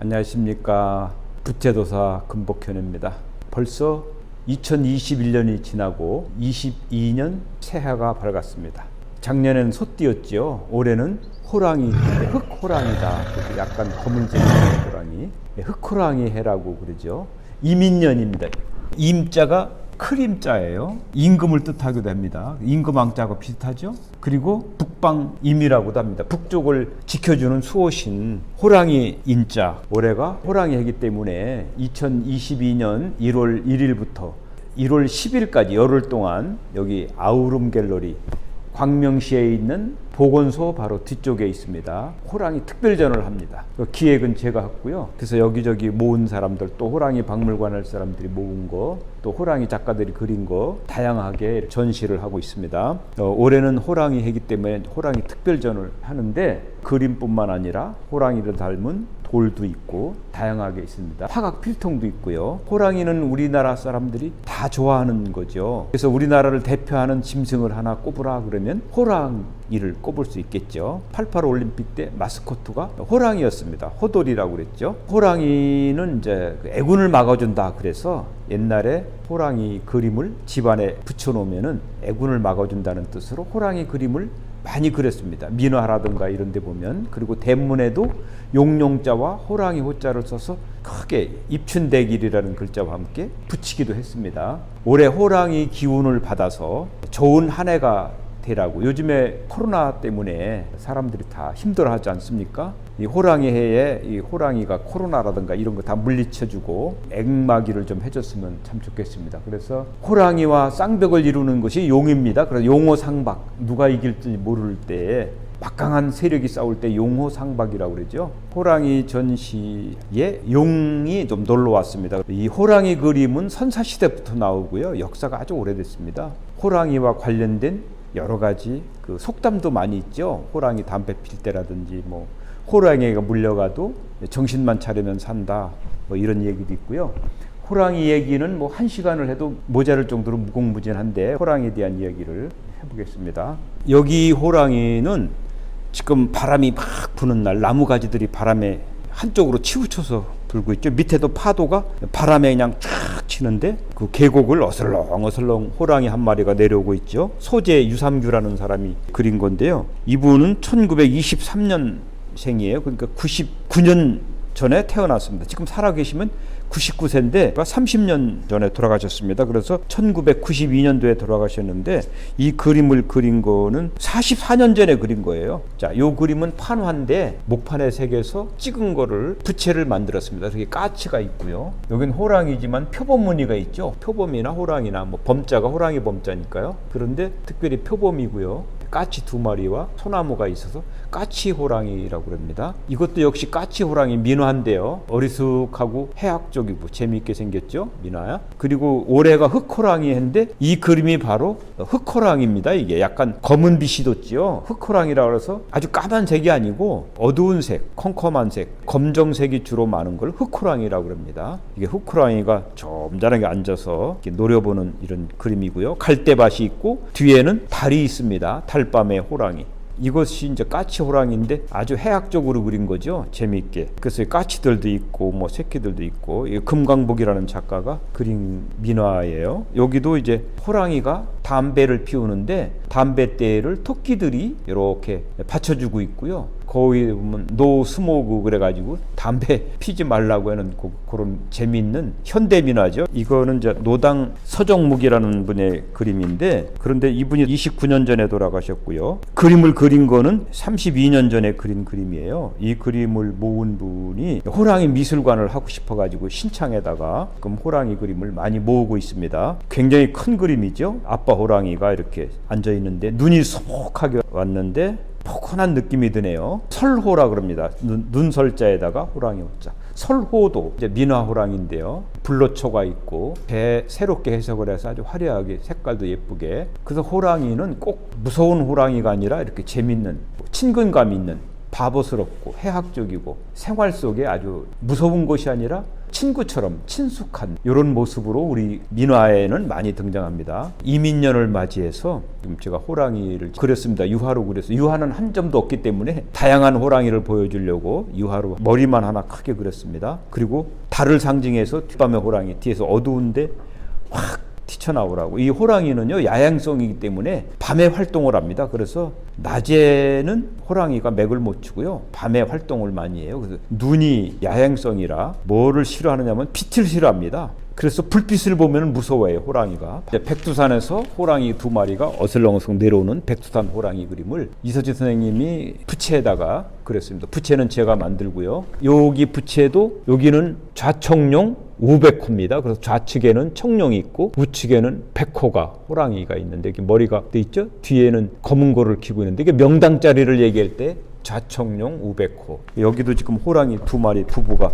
안녕하십니까. 부채도사 금복현입니다. 벌써 2021년이 지나고 22년 새해가 밝았습니다. 작년에는 소띠였죠. 올해는 호랑이, 흑호랑이다. 약간 검은색 호랑이, 흑호랑이 해라고 그러죠. 이민년입니다. 임자가 크림자예요. 임금을 뜻하기도 합니다. 임금왕자하고 비슷하죠. 그리고 북방임이라고도 합니다. 북쪽을 지켜주는 수호신 호랑이 인자. 올해가 호랑이 해기 때문에 2022년 1월 1일부터 1월 10일까지 열흘 동안 여기 아우름 갤러리 광명시에 있는 보건소 바로 뒤쪽에 있습니다. 호랑이 특별전을 합니다. 그 기획은 제가 했고요. 그래서 여기저기 모은 사람들, 또 호랑이 박물관 할 사람들이 모은 거, 또 호랑이 작가들이 그린 거 다양하게 전시를 하고 있습니다. 올해는 호랑이 해기 때문에 호랑이 특별전을 하는데 그림뿐만 아니라 호랑이를 닮은 돌도 있고 다양하게 있습니다. 화각 필통도 있고요. 호랑이는 우리나라 사람들이 다 좋아하는 거죠. 그래서 우리나라를 대표하는 짐승을 하나 꼽으라 그러면 호랑이를 꼽을 수 있겠죠. 88 올림픽 때 마스코트가 호랑이였습니다. 호돌이라고 그랬죠. 호랑이는 이제 애군을 막아준다 그래서 옛날에 호랑이 그림을 집안에 붙여놓으면은 애군을 막아준다는 뜻으로 호랑이 그림을 많이 그렸습니다. 민화라든가 이런 데 보면. 그리고 대문에도 용용자와 호랑이 호자를 써서 크게 입춘대길이라는 글자와 함께 붙이기도 했습니다. 올해 호랑이 기운을 받아서 좋은 한 해가 되라고. 요즘에 코로나 때문에 사람들이 다 힘들어하지 않습니까? 이 호랑이 해에 이 호랑이가 코로나라든가 이런 거 다 물리쳐주고 액막이를 좀 해줬으면 참 좋겠습니다. 그래서 호랑이와 쌍벽을 이루는 것이 용입니다. 그래서 용호상박, 누가 이길지 모를 때 막강한 세력이 싸울 때 용호상박이라고 그러죠. 호랑이 전시에 용이 좀 놀러 왔습니다. 이 호랑이 그림은 선사시대부터 나오고요. 역사가 아주 오래됐습니다. 호랑이와 관련된 여러 가지 그 속담도 많이 있죠. 호랑이 담배 필 때라든지 뭐 호랑이가 물려가도 정신만 차리면 산다 뭐 이런 얘기도 있고요. 호랑이 얘기는 뭐 1시간을 해도 모자랄 정도로 무궁무진한데 호랑이에 대한 이야기를 해보겠습니다. 여기 호랑이는 지금 바람이 막 부는 날 나무가지들이 바람에 한쪽으로 치우쳐서 불고 있죠. 밑에도 파도가 바람에 그냥 쫙 치는데 그 계곡을 어슬렁어슬렁 호랑이 한 마리가 내려오고 있죠. 소재 유삼규라는 사람이 그린 건데요. 이분은 1923년생이에요. 그러니까 99년 전에 태어났습니다. 지금 살아계시면 99세인데 30년 전에 돌아가셨습니다. 그래서 1992년도에 돌아가셨는데 이 그림을 그린 거는 44년 전에 그린 거예요. 자, 요 그림은 판화인데 목판에 새겨서 찍은 거를 부채를 만들었습니다. 이렇게 까치가 있고요. 여긴 호랑이지만 표범 무늬가 있죠. 표범이나 호랑이나 뭐 범자가 호랑이 범자니까요. 그런데 특별히 표범이고요. 까치 2마리와 소나무가 있어서 까치 호랑이라고 합니다. 이것도 역시 까치 호랑이 민화인데요. 어리숙하고 해학적이고 재미있게 생겼죠. 민화야. 그리고 올해가 흑호랑이인데 이 그림이 바로 흑호랑이입니다. 이게 약간 검은 빛이 돋지요. 흑호랑이라고 해서 아주 까만색이 아니고 어두운 색, 컴컴한 색, 검정색이 주로 많은 걸 흑호랑이라고 합니다. 이게 흑호랑이가 점잖하게 앉아서 이렇게 노려보는 이런 그림이고요. 갈대밭이 있고 뒤에는 달이 있습니다. 달밤의 호랑이. 이것이 이제 까치 호랑이인데 아주 해학적으로 그린 거죠. 재미있게. 그래서 까치들도 있고 뭐 새끼들도 있고 금강복이라는 작가가 그린 민화예요. 여기도 이제 호랑이가 담배를 피우는데 담배대를 토끼들이 이렇게 받쳐주고 있고요. 거기 보면 노 스모그 그래가지고 담배 피지 말라고 하는 그런 재미있는 현대 민화죠. 이거는 이제 노당 서정묵이라는 분의 그림인데 그런데 이분이 29년 전에 돌아가셨고요. 그림을 그린 거는 32년 전에 그린 그림이에요. 이 그림을 모은 분이 호랑이 미술관을 하고 싶어가지고 신창에다가 그럼 호랑이 그림을 많이 모으고 있습니다. 굉장히 큰 그림이죠. 아빠 호랑이가 이렇게 앉아 있는데 눈이 소목하게 왔는데 포근한 느낌이 드네요. 설호라 그럽니다. 눈설자에다가 호랑이 호자. 설호도 이제 민화 호랑인데요. 불로초가 있고 배 새롭게 해석을 해서 아주 화려하게 색깔도 예쁘게. 그래서 호랑이는 꼭 무서운 호랑이가 아니라 이렇게 재밌는 친근감 있는 바보스럽고 해학적이고 생활 속에 아주 무서운 것이 아니라 친구처럼 친숙한 이런 모습으로 우리 민화에는 많이 등장합니다. 이민년을 맞이해서 지금 제가 호랑이를 그렸습니다. 유화로 그렸어요. 유화는 한 점도 없기 때문에 다양한 호랑이를 보여주려고 유화로 머리만 하나 크게 그렸습니다. 그리고 달을 상징해서 뒷밤의 호랑이, 뒤에서 어두운데 확 튀쳐나오라고. 이 호랑이는요 야행성이기 때문에 밤에 활동을 합니다. 그래서 낮에는 호랑이가 맥을 못 추고요 밤에 활동을 많이 해요. 그래서 눈이 야행성이라 뭐를 싫어하느냐면 빛을 싫어합니다. 그래서 불빛을 보면 무서워해요 호랑이가. 백두산에서 호랑이 2마리가 어슬렁어슬렁 내려오는 백두산 호랑이 그림을 이서진 선생님이 부채에다가 그렸습니다. 부채는 제가 만들고요. 여기 부채도 여기는 좌청룡 우백호입니다. 그래서 좌측에는 청룡이 있고 우측에는 백호가 호랑이가 있는데 이게 머리가 돼 있죠. 뒤에는 검은 고를 키고 있는데 이게 명당자리를 얘기할 때 좌청룡 우백호. 여기도 지금 호랑이 2마리 부부가.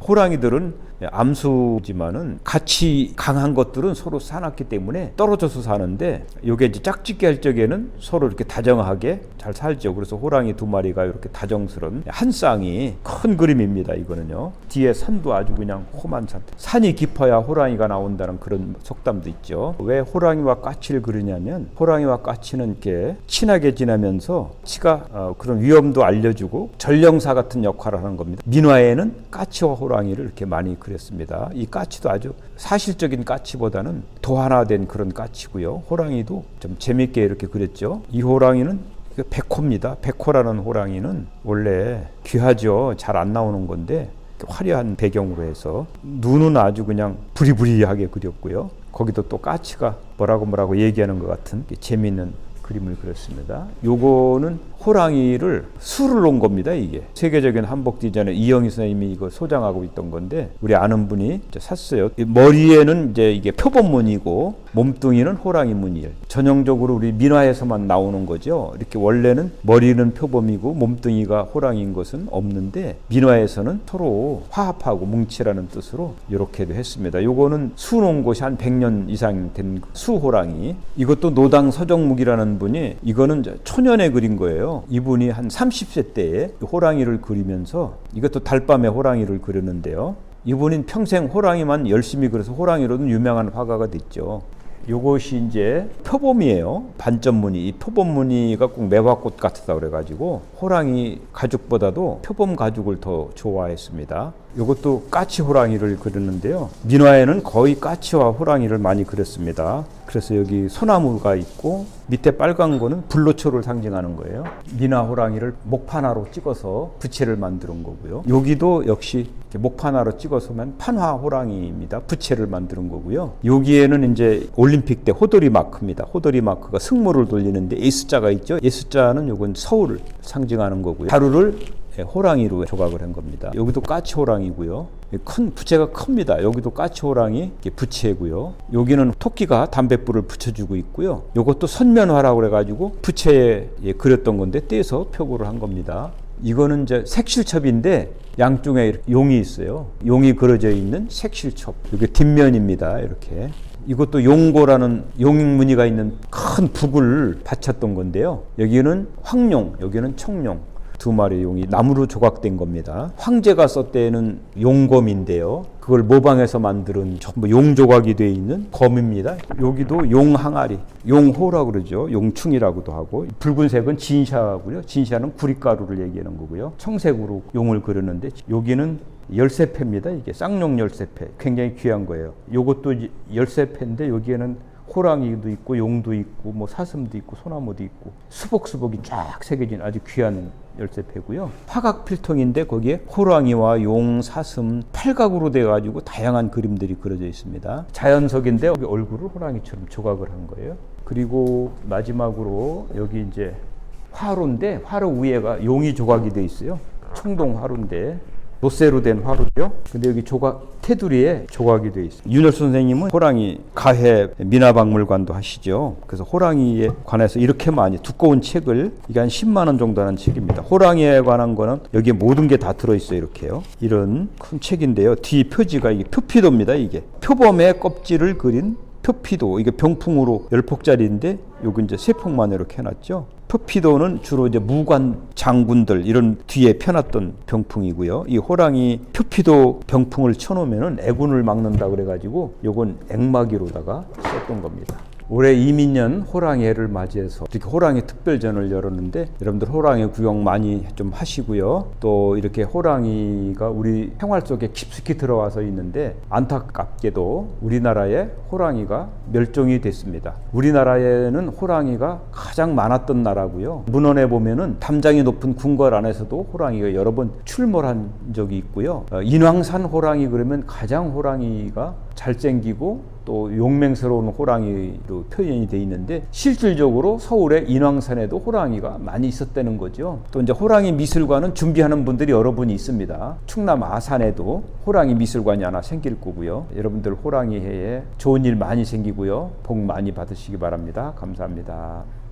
호랑이들은 암수지만은 같이 강한 것들은 서로 사납기 때문에 떨어져서 사는데 요게 이제 짝짓기 할 적에는 서로 이렇게 다정하게 잘 살죠. 그래서 호랑이 2마리가 이렇게 다정스러운 한 쌍이 큰 그림입니다. 이거는요. 뒤에 산도 아주 그냥 험한 산. 산이 깊어야 호랑이가 나온다는 그런 속담도 있죠. 왜 호랑이와 까치를 그리냐면 호랑이와 까치는 이렇게 친하게 지내면서 치가 그런 위험도 알려주고 전령사 같은 역할을 하는 겁니다. 민화에는 까치와 호랑이를 이렇게 많이 그렸습니다. 이 까치도 아주 사실적인 까치보다는 도하나된 그런 까치고요. 호랑이도 좀 재밌게 이렇게 그렸죠. 이 호랑이는 백호입니다. 백호라는 호랑이는 원래 귀하죠. 잘 안 나오는 건데 화려한 배경으로 해서 눈은 아주 그냥 부리부리하게 그렸고요. 거기도 또 까치가 뭐라고 얘기하는 것 같은 재미있는 그림을 그렸습니다. 요거는 호랑이를 수를 놓은 겁니다. 이게 세계적인 한복 디자이너 이영희 선생님이 이거 소장하고 있던 건데 우리 아는 분이 샀어요. 머리에는 이제 이게 표범무늬고 몸뚱이는 호랑이 무늬. 전형적으로 우리 민화에서만 나오는 거죠. 이렇게 원래는 머리는 표범이고 몸뚱이가 호랑이인 것은 없는데 민화에서는 서로 화합하고 뭉치라는 뜻으로 이렇게도 했습니다. 요거는 수 놓은 곳이 한 100년 이상 된 수호랑이. 이것도 노당 서정묵이라는 분이 이거는 초년에 그린 거예요. 이분이 한 30세 때에 호랑이를 그리면서 이것도 달밤에 호랑이를 그렸는데요. 이분은 평생 호랑이만 열심히 그려서 호랑이로는 유명한 화가가 됐죠. 요것이 이제 표범이에요. 반점 무늬. 이 표범 무늬가 꼭 매화꽃 같다 그래가지고 호랑이 가죽보다도 표범 가죽을 더 좋아했습니다. 요것도 까치 호랑이를 그렸는데요. 민화에는 거의 까치와 호랑이를 많이 그렸습니다. 그래서 여기 소나무가 있고 밑에 빨간 거는 불로초를 상징하는 거예요. 민화 호랑이를 목판화로 찍어서 부채를 만드는 거고요. 여기도 역시 목판화로 찍어서만 판화 호랑이입니다. 부채를 만드는 거고요. 여기에는 이제 올림픽 때 호돌이 마크입니다. 호돌이 마크가 승모를 돌리는데 S자가 있죠. S자는 요건 서울을 상징하는 거고요. 가루를 호랑이로 조각을 한 겁니다. 여기도 까치 호랑이고요. 큰 부채가 큽니다. 여기도 까치 호랑이 부채고요. 여기는 토끼가 담뱃불을 붙여주고 있고요. 이것도 선면화라고 그래가지고 부채에 그렸던 건데 떼서 표고를 한 겁니다. 이거는 이제 색실첩인데 양쪽에 용이 있어요. 용이 그려져 있는 색실첩. 이게 뒷면입니다. 이렇게. 이것도 용고라는 용 무늬가 있는 큰 북을 바쳤던 건데요. 여기는 황룡, 여기는 청룡. 2마리 용이 나무로 조각된 겁니다. 황제가 썼대는 용검인데요. 그걸 모방해서 만든 전부 용 조각이 되어 있는 검입니다. 여기도 용 항아리, 용호라고 그러죠. 용충이라고도 하고 붉은색은 진샤고요. 진샤는 구릿가루를 얘기하는 거고요. 청색으로 용을 그렸는데 여기는 열쇠패입니다. 이게 쌍용 열쇠패. 굉장히 귀한 거예요. 이것도 열쇠패인데 여기에는 호랑이도 있고 용도 있고 뭐 사슴도 있고 소나무도 있고 수복수복이 쫙 새겨진 아주 귀한 열쇠패고요. 화각 필통인데 거기에 호랑이와 용, 사슴, 팔각으로 되어 가지고 다양한 그림들이 그려져 있습니다. 자연석인데 여기 얼굴을 호랑이처럼 조각을 한 거예요. 그리고 마지막으로 여기 이제 화로인데 화로 위에가 용이 조각이 되어 있어요. 청동 화로인데 노쇠로 된 화로죠. 근데 여기 조각 테두리에 조각이 되어 있어요. 윤열수 선생님은 호랑이 가해 민화박물관도 하시죠. 그래서 호랑이에 관해서 이렇게 많이 두꺼운 책을 이게 한 10만 원 정도 하는 책입니다. 호랑이에 관한 거는 여기에 모든 게 다 들어있어요. 이렇게요. 이런 큰 책인데요. 뒤 표지가 이게 표피도입니다. 이게 표범의 껍질을 그린 표피도. 이게 병풍으로 10폭짜리인데 여기 이제 3폭만 이렇게 해놨죠. 표피도는 주로 이제 무관 장군들 이런 뒤에 펴놨던 병풍이고요. 이 호랑이 표피도 병풍을 쳐놓으면은 애군을 막는다 그래가지고 요건 액마기로다가 썼던 겁니다. 올해 이민년 호랑이해를 맞이해서 이렇게 호랑이 특별전을 열었는데 여러분들 호랑이 구경 많이 좀 하시고요. 또 이렇게 호랑이가 우리 생활 속에 깊숙이 들어와서 있는데 안타깝게도 우리나라에 호랑이가 멸종이 됐습니다. 우리나라에는 호랑이가 가장 많았던 나라고요. 문헌에 보면은 담장이 높은 궁궐 안에서도 호랑이가 여러 번 출몰한 적이 있고요. 인왕산 호랑이 그러면 가장 호랑이가 잘생기고 또 용맹스러운 호랑이로 표현이 돼 있는데 실질적으로 서울의 인왕산에도 호랑이가 많이 있었다는 거죠. 또 이제 호랑이 미술관은 준비하는 분들이 여러 분이 있습니다. 충남 아산에도 호랑이 미술관이 하나 생길 거고요. 여러분들 호랑이 해에 좋은 일 많이 생기고요. 복 많이 받으시기 바랍니다. 감사합니다.